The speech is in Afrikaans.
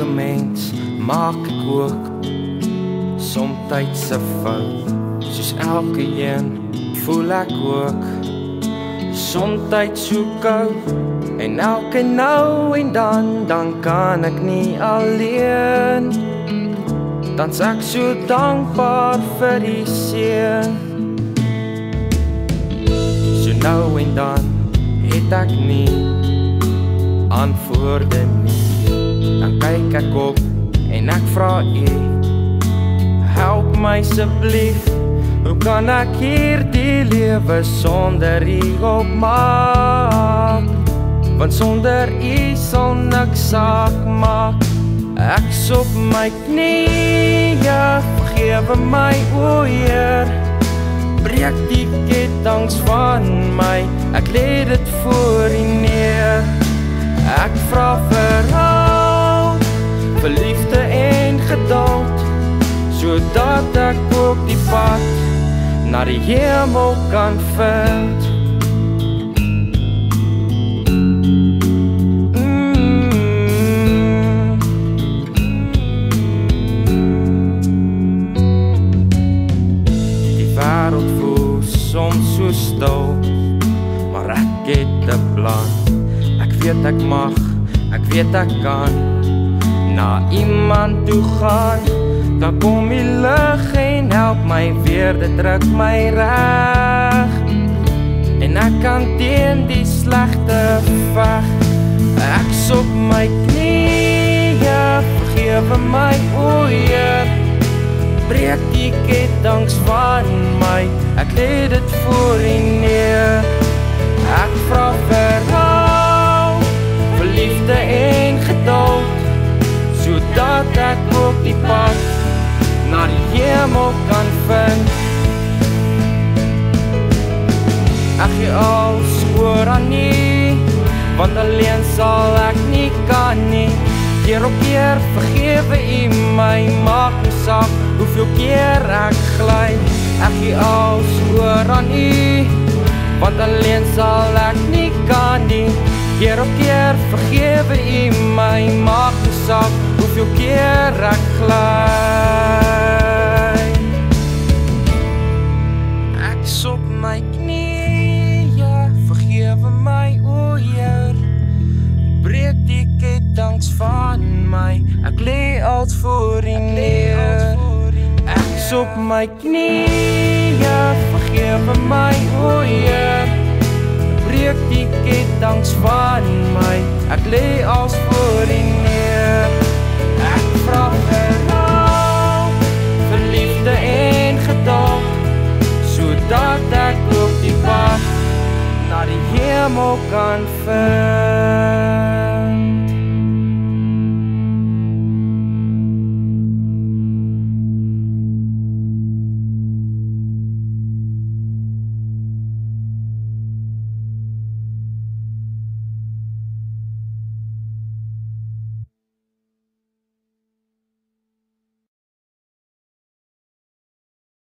Elke mens maak ek ook somtyds 'n fout, soos elke een voel ek ook somtyds so koud. En elke nou en dan kan ek nie alleen. Dan's ek so dankbaar vir die seën. So nou en dan het ek nie antwoorde nie. Dan kyk ek op en ek vra U, help my asseblief. Hoe kan ek hierdie lewe sonder U opmaak? Want sonder U sal niks saak maak. Ek's op my knieë, vergewe my o Heer. Breek die kettinge van my, ek lê dit voor U neer. Ek vra verhoud, vir liefde en geduld, sodat ek ook die pad na die hemel kan vind. Die wêreld voel soms so stil, maar ek het 'n plan. Ek weet ek mag, ek weet ek kan na iemand toe gaan. Dan kom die lig en help my weer, dit druk my reg. En ek kan teen die slegte veg. Ek's op my knieë, vergewe my o Heer. Breek die kettinge van my, ek lê dit voor U neer. Ek vra verhoud, vir liefde en geduld, sodat ek ook die pad na die hemel kan vind. Ek gee alles oor aan U, want alleen sal ek nie kan nie. Keer op keer vergewe U my, maak nie saak hoeveel keer ek gly. Ek gee alles oor aan U, want alleen sal ek nie kan nie. Keer op keer vergewe U my, maak nie saak hoeveel keer ek gly. Ek's op my knieë, vergewe my o Heer. Breek die kettinge van my, ek lê als voor U neer. Ek's op my knieë, vergewe my o Heer. Breek die kettinge van my, ek lê als voor U neer. Ek vra verhoud, vir liefde en geduld, sodat ek ook die pad na die hemel kan vind.